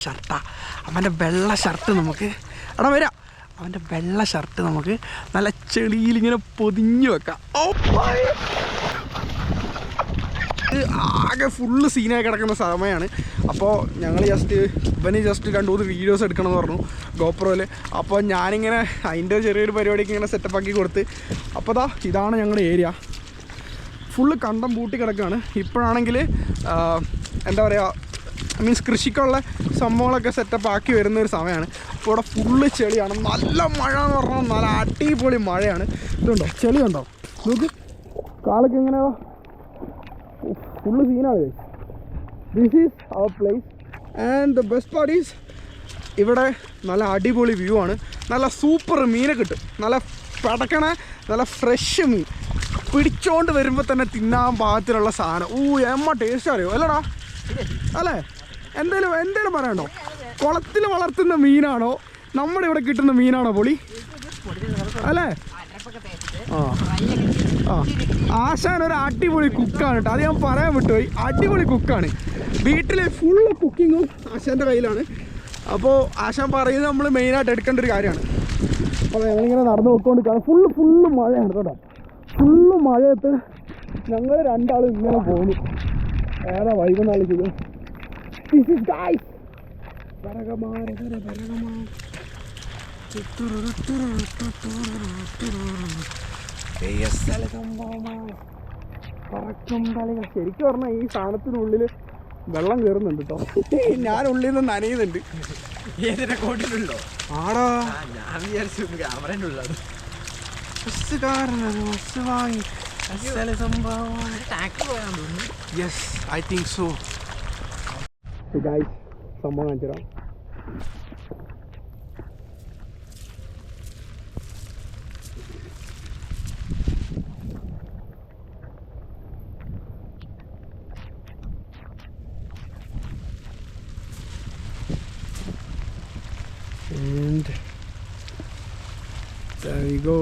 ഷർട്ടാ. അവൻ്റെ വെള്ള ഷർട്ട് നമുക്ക് എടാ വരാം. അവൻ്റെ വെള്ള ഷർട്ട് നമുക്ക് നല്ല ചെളിയിലിങ്ങനെ പൊതിഞ്ഞു വെക്കാം. ആകെ ഫുള്ള് സീനായി കിടക്കുന്ന സമയമാണ്. അപ്പോൾ ഞങ്ങൾ ഇവന് ജസ്റ്റ് 2-3 വീഡിയോസ് എടുക്കണമെന്ന് പറഞ്ഞു ഗോപ്രോയിൽ. അപ്പോൾ ഞാനിങ്ങനെ അതിൻ്റെ ചെറിയൊരു പരിപാടിക്ക് ഇങ്ങനെ സെറ്റപ്പാക്കി കൊടുത്ത്. അപ്പോൾ ഇതാണ് ഞങ്ങളുടെ ഏരിയ. ഫുള്ള് കണ്ടം പൂട്ടി കിടക്കുകയാണ്. ഇപ്പോഴാണെങ്കിൽ എന്താ പറയുക, മീൻസ് കൃഷിക്കുള്ള സംഭവങ്ങളൊക്കെ സെറ്റപ്പ് ആക്കി വരുന്നൊരു സമയമാണ്. അപ്പോൾ ഇവിടെ ഫുള്ള് ചെളിയാണ്. നല്ല മഴ എന്ന് പറഞ്ഞാൽ നല്ല അടിപൊളി മഴയാണ്. ഇതുണ്ടോ ചെളിയുണ്ടോ നോക്ക്, കാലൊക്കെ എങ്ങനെയാ, ഫുള്ള് സീനാണ്. This is our place and the best part is ഇവിടെ നല്ല അടിപൊളി വ്യൂ ആണ്. നല്ല സൂപ്പർ മീനെ കിട്ടും, നല്ല പടക്കണ നല്ല ഫ്രഷ് മീൻ പിടിച്ചോണ്ട് വരുമ്പോൾ തന്നെ തിന്നാൻ പാകത്തിലുള്ള സാധനം. എമ്മ ടേസ്റ്റ് അറിയോ അല്ലടാ അല്ലേ? എന്തേലും പറയണ്ടോ? കുളത്തിൽ വളർത്തുന്ന മീനാണോ നമ്മുടെ ഇവിടെ കിട്ടുന്ന മീനാണോ പൊളി അല്ലേ? ആശാൻ ഒരു അടിപൊളി കുക്കാണ് കേട്ടോ, അത് ഞാൻ പറയാൻ വിട്ടുപോയി. അടിപൊളി കുക്കാണ്. വീട്ടിലെ ഫുള്ള് കുക്കിങ്ങും ആശാൻ്റെ കയ്യിലാണ്. അപ്പോൾ ആശാൻ പറയുന്നത് നമ്മൾ മെയിനായിട്ട് എടുക്കേണ്ട ഒരു കാര്യമാണ്. അപ്പോൾ ഞങ്ങളിങ്ങനെ നടന്നു പോയിക്കൊണ്ടിരിക്കുകയാണ്. ഫുള്ള് മഴയാണ് കേട്ടോ. ഫുള്ള് മഴയത്ത് ഞങ്ങൾ രണ്ടാളും ഇങ്ങനെ പോകുന്നു. ഏതാ വൈകുന്നാൾ ചെയ്യും. ശരിക്കും പറഞ്ഞാൽ ഈ സാധനത്തിനുള്ളിൽ വെള്ളം കയറുന്നുണ്ട് കേട്ടോ. ഞാൻ ഉള്ളിൽ നിന്ന് നനയുന്നുണ്ട്. ഏതിന്റെ കോട്ടിലുണ്ടോ? ആടാ ഞാൻ വിചാരിച്ചു ക്യാമറേൻ്റെ ഉള്ളതാണ്. വാങ്ങി yes I think so. Guys സംഭവം കാണിച്ചുതരാം. And there we go.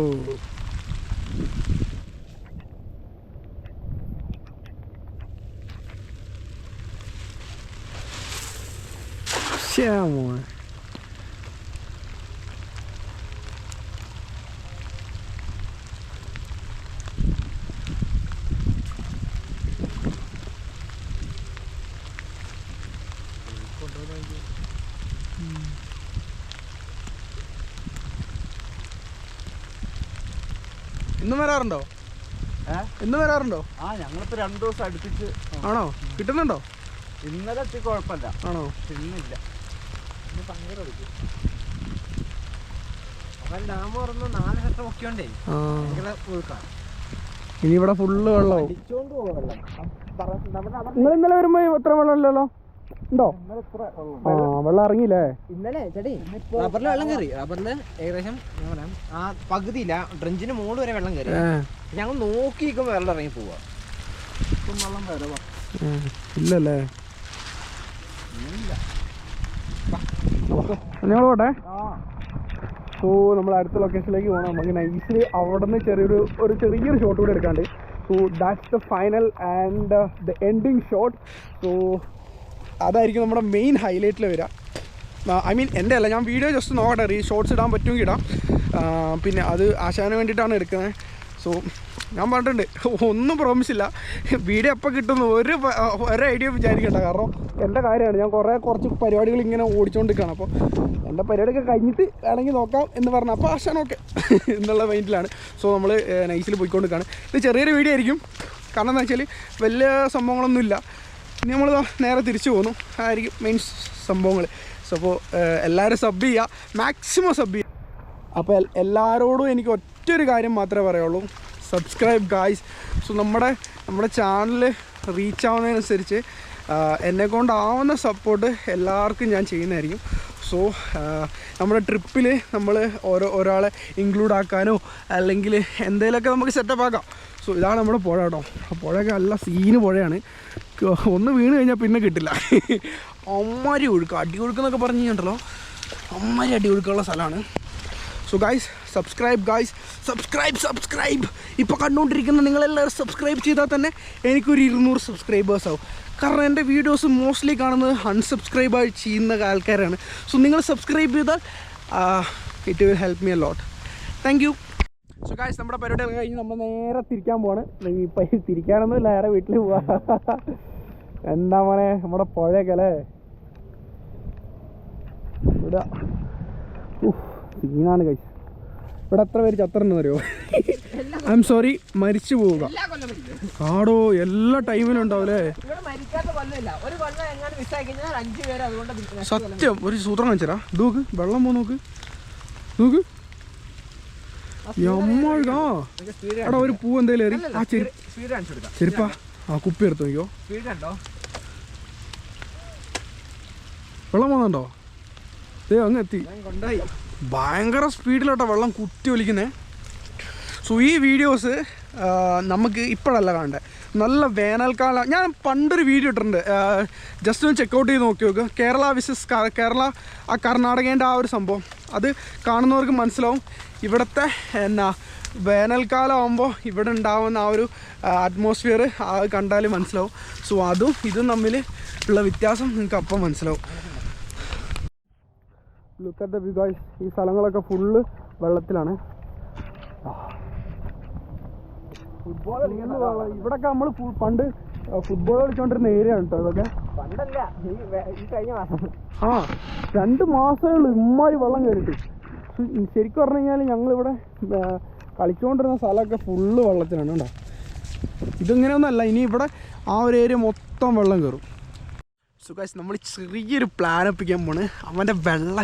Yeah, more. ഇന്നും വരാറുണ്ടോ? ഇന്നും വരാറുണ്ടോ? ഞങ്ങളിപ്പോ 2 ദിവസം അടുപ്പിച്ച്. ആണോ? കിട്ടുന്നുണ്ടോ? ഇന്നലെ എത്തി കുഴപ്പമില്ല. ആണോ? ഇന്നില്ല. ഇന്ന് ഭയങ്കര ഒഴിക്കും. അവൻ ഡാം തുറന്ന് 4 ഘട്ടം ഒക്കെയുണ്ടേ ഭയങ്കര ഒഴുക്കാണ്. ഇനി ഇവിടെ ഫുള്ള് വെള്ളമാവും. അടിച്ചോണ്ട് പോകാം. നിങ്ങൾ ഇന്നലെ വരുമ്പോ ഇത്ര വെള്ളം ഇല്ലല്ലോ? ഉണ്ടോ? വെള്ളം ഇറങ്ങിയില്ലേ? ഇന്നലെ ചേട്ടി റബ്ബറിൽ വെള്ളം കയറി. റബ്ബറിൽ ഏകദേശം ഞാൻ പറയാം ആ പകുതിയില്ല, ഡ്രഞ്ചിന് മുകളിൽ വരെ വെള്ളം കയറി. ഞങ്ങൾ നോക്കി നിൽക്കുമ്പോൾ വെള്ളം ഇറങ്ങി പോവാ. വെള്ളം വരവാ ഇല്ലല്ലേ? ഞങ്ങൾ പോട്ടെ. സോ നമ്മൾ അടുത്ത ലൊക്കേഷനിലേക്ക് പോകണം. നമുക്ക് നൈസിൽ അവിടെ നിന്ന് ചെറിയൊരു ഷോട്ട് കൂടെ എടുക്കാണ്ട്. So that's the final and the ending shot. So അതായിരിക്കും നമ്മുടെ മെയിൻ ഹൈലൈറ്റിൽ വരിക. ഐ മീൻ എൻ്റെ അല്ല, ഞാൻ വീഡിയോ ജസ്റ്റ് നോക്കട്ടെ, ഷോർട്സ് ഇടാൻ പറ്റുമെങ്കിൽ ഇടാം. പിന്നെ അത് ആശാന് വേണ്ടിയിട്ടാണ് എടുക്കുന്നത്. സോ ഞാൻ പറഞ്ഞിട്ടുണ്ട്, ഒന്നും പ്രോമിസ് ഇല്ല. വീഡിയോ എപ്പോൾ കിട്ടുന്നു ഒരു ഐഡിയ വിചാരിക്കണ്ട. കാരണം എൻ്റെ കാര്യമാണ്, ഞാൻ കുറച്ച് പരിപാടികൾ ഇങ്ങനെ ഓടിച്ചുകൊണ്ടിരിക്കുകയാണ്. അപ്പോൾ എൻ്റെ പരിപാടിയൊക്കെ കഴിഞ്ഞിട്ട് വേണമെങ്കിൽ നോക്കാം എന്ന് പറഞ്ഞു. അപ്പോൾ ആശാൻ ഓക്കെ എന്നുള്ള മൈൻഡിലാണ്. സോ നമ്മൾ നൈസിൽ പോയിക്കൊണ്ടിരിക്കുകയാണ്. ഇത് ചെറിയൊരു വീഡിയോ ആയിരിക്കും, കാരണം എന്താ വെച്ചാൽ വലിയ സംഭവങ്ങളൊന്നുമില്ല. ഇനി നമ്മൾ നേരെ തിരിച്ചു പോകുന്നു. ആയിരിക്കും മെയിൻ സംഭവങ്ങൾ. സോ അപ്പോൾ എല്ലാവരും സബ് ചെയ്യുക, മാക്സിമം സബ് ചെയ്യുക. അപ്പോൾ എല്ലാവരോടും എനിക്ക് ഒറ്റൊരു കാര്യം മാത്രമേ പറയുള്ളൂ, സബ്സ്ക്രൈബ് ഗായ്സ്. സോ നമ്മുടെ ചാനൽ റീച്ച് ആവുന്നതിനനുസരിച്ച് എന്നെക്കൊണ്ടാവുന്ന സപ്പോർട്ട് എല്ലാവർക്കും ഞാൻ ചെയ്യുന്നതായിരിക്കും. സോ നമ്മുടെ ട്രിപ്പിൽ നമ്മൾ ഒരാളെ ഇൻക്ലൂഡ് ആക്കാനോ അല്ലെങ്കിൽ എന്തെങ്കിലുമൊക്കെ നമുക്ക് സെറ്റപ്പ് ആക്കാം. സോ ഇതാണ് നമ്മുടെ പുഴ കേട്ടോ. പുഴയൊക്കെ നല്ല സീന് പുഴയാണ്. ഒന്ന് വീണ് കഴിഞ്ഞാൽ പിന്നെ കിട്ടില്ല. അടി ഒഴുക്കെന്നൊക്കെ പറഞ്ഞു കഴിഞ്ഞിട്ടുണ്ടല്ലോ, അടി ഒഴുക്കുള്ള സ്ഥലമാണ്. So guys subscribe guys, subscribe. ഇപ്പോൾ കണ്ടുകൊണ്ടിരിക്കുന്ന നിങ്ങളെല്ലാവരും സബ്സ്ക്രൈബ് ചെയ്താൽ തന്നെ എനിക്കൊരു 200 സബ്സ്ക്രൈബേഴ്സ് ആവും. കാരണം എൻ്റെ വീഡിയോസ് മോസ്റ്റ്ലി കാണുന്നത് അൺസബ്സ്ക്രൈബായി ചെയ്യുന്ന ആൾക്കാരാണ്. സോ നിങ്ങൾ സബ്സ്ക്രൈബ് ചെയ്താൽ it will help me a lot. Thank you. So guys, നമ്മുടെ പരിപാടി കഴിഞ്ഞ് നമ്മൾ നേരെ തിരിക്കാൻ പോവാണ്. ഇപ്പം തിരിക്കാനൊന്നുമില്ല, നേരെ വീട്ടിൽ പോവാ. എന്താ മോനെ നമ്മുടെ പുഴയൊക്കെ അല്ലേ ഇവിടെ. സീനാണ് ഗൈസ്. ഇവിടെ എത്ര പേര് ചത്തറെന്ന് അറിയോ? ഐ എം സോറി, മരിച്ചു പോവുക. ആടോ, എല്ലാ ടൈമിലും ഉണ്ടാവും അല്ലേ? സത്യം. ഒരു സൂത്രം വെച്ചരാ. നോക്ക്, വെള്ളം പോ, നോക്ക്. എടാ, ഒരു പൂ എന്തേലും എറി. ആ ചെരുപ്പാ, ആ കുപ്പി എടുത്ത് നോക്കിയോ. വെള്ളം പോകുന്നുണ്ടോ? അങ്ങ് എത്തി. ഭയങ്കര സ്പീഡിലോട്ടോ വെള്ളം കുത്തി ഒലിക്കുന്നേ. സോ ഈ വീഡിയോസ് നമുക്ക് ഇപ്പോഴല്ല കാണണ്ടേ, നല്ല വേനൽക്കാലം. ഞാൻ പണ്ടൊരു വീഡിയോ ഇട്ടിട്ടുണ്ട്, ജസ്റ്റ് ഒന്ന് ചെക്കൗട്ട് ചെയ്ത് നോക്കി നോക്കുക. കേരള വിസസ് കേരള, ആ കർണാടകേൻ്റെ ആ ഒരു സംഭവം അത് കാണുന്നവർക്ക് മനസ്സിലാവും. ഇവിടുത്തെ വേനൽക്കാലം ആകുമ്പോൾ ഇവിടെ ഉണ്ടാവുന്ന ആ ഒരു അറ്റ്മോസ്ഫിയർ കണ്ടാൽ മനസ്സിലാവും. സോ അതും ഇതും തമ്മിൽ ഉള്ള വ്യത്യാസം നിങ്ങൾക്ക് അപ്പം മനസ്സിലാവും. Look at the view guys. ഈ സ്ഥലങ്ങളൊക്കെ ഫുള്ള് വെള്ളത്തിലാണ്. ഇവിടൊക്കെ നമ്മൾ പണ്ട് ഫുട്ബോൾ കളിച്ചോണ്ടിരുന്ന ഏരിയ ആണ് കേട്ടോ ഇതൊക്കെ. 2 മാസമേ ഉള്ളൂ ഇമ്മാതിരി വെള്ളം കയറിയിട്ട്. ശരിക്കും പറഞ്ഞു കഴിഞ്ഞാൽ ഞങ്ങളിവിടെ കളിച്ചുകൊണ്ടിരുന്ന സ്ഥലമൊക്കെ ഫുള്ള് വെള്ളത്തിലാണ് കേട്ടോ. ഇതിങ്ങനെയൊന്നുമല്ല, ഇനി ഇവിടെ ആ ഒരു ഏരിയ മൊത്തം വെള്ളം കയറും. സോ ഗൈസ്, നമ്മൾ ചെറിയൊരു പ്ലാൻ ഒപ്പിക്കാൻ പോണ്. അവൻ്റെ വെള്ള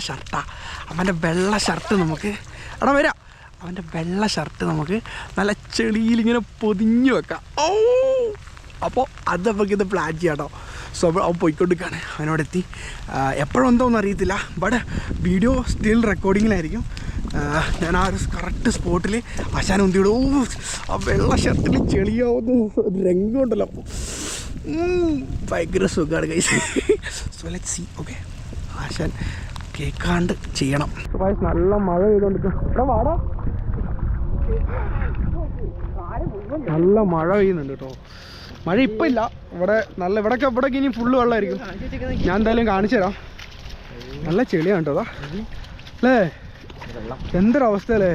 ഷർട്ട് നമുക്ക് വരാം. അവൻ്റെ വെള്ള ഷർട്ട് നമുക്ക് നല്ല ചെളിയിലിങ്ങനെ പൊതിഞ്ഞ് വെക്കാം. അപ്പോൾ അത് നമുക്കിത് പ്ലാൻ ചെയ്യാം കേട്ടോ. സോ അവൻ പോയിക്കൊണ്ടിരിക്കുകയാണ്. അവനോടെത്തി എപ്പോഴും എന്തോന്നും അറിയത്തില്ല, ബട്ട് വീഡിയോ സ്റ്റിൽ റെക്കോർഡിങ്ങിലായിരിക്കും. ഞാൻ ആ ഒരു കറക്റ്റ് സ്പോട്ടിൽ ആശാൻ ഉന്തിയിടും. ആ വെള്ള ഷർട്ടിൽ ചെളിയാവുന്ന രംഗമുണ്ടല്ലോ, ഭയങ്കര സുഖമാണ് guys. So let's see. Okay, ആശാൻ കേൾക്കാണ്ട് ചെയ്യണം. നല്ല മഴ പെയ്തുകൊണ്ടിരിക്കും. ഇവിടെ വാടാ, നല്ല മഴ പെയ്യുന്നുണ്ട് കേട്ടോ. മഴ ഇപ്പം ഇല്ല ഇവിടെ. നല്ല ഇവിടേക്ക് ഇനി ഫുള്ള് വെള്ളമായിരിക്കും. ഞാൻ എന്തായാലും കാണിച്ചു തരാം. നല്ല ചെളിയാണ് കേട്ടോ അല്ലേ. എന്തൊരവസ്ഥ അല്ലേ.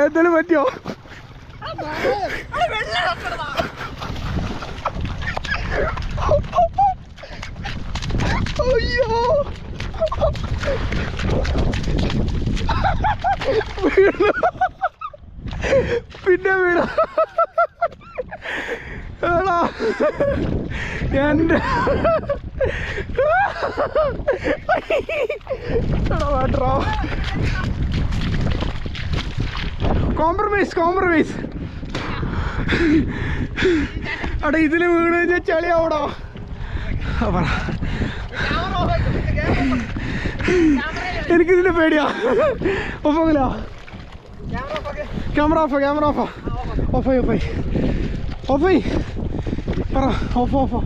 എന്തായാലും പറ്റിയോ? അയ്യോ, പിന്നെ വീണ എൻ്റെ കോംപ്രമൈസ്. അടാ, ഇതിൽ വീണ് കഴിഞ്ഞാൽ ചളിയാവടോ. എനിക്കിതിൻ്റെ പേടിയാ. ഒപ്പമില്ല. ക്യാമറ ഓഫായി പറ. ഓഫ്.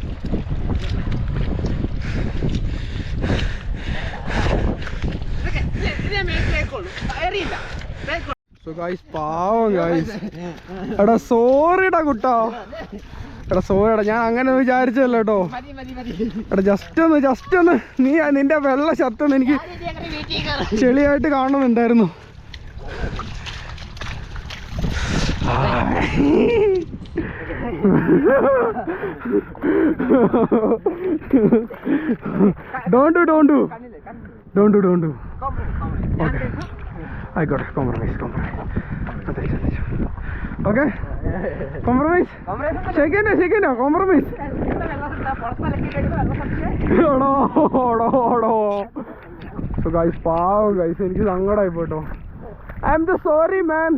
സോ ഗൈസ്, പാവം ഗൈസ്. എടാ സോറിടാ കുട്ടാ. സോറിടാ, ഞാൻ അങ്ങനെ വിചാരിച്ചല്ലോ കേട്ടോ. എടാ ജസ്റ്റ് ഒന്ന് നീ നിന്റെ വെള്ള ഷർട്ട് ഒന്ന് എനിക്ക് ചെളിയായിട്ട് കാണുന്നുണ്ടായിരുന്നു. Don't do. Okay. ആയിക്കോട്ടെ, കോംപ്രമൈസ്. Okay, compromise. ശരിക്കോ കോംപ്രമൈസ്. സോ ഗൈസ്, പാവം ഗൈസ്, എനിക്ക് സങ്കടമായി പോട്ടോ. I am sorry man.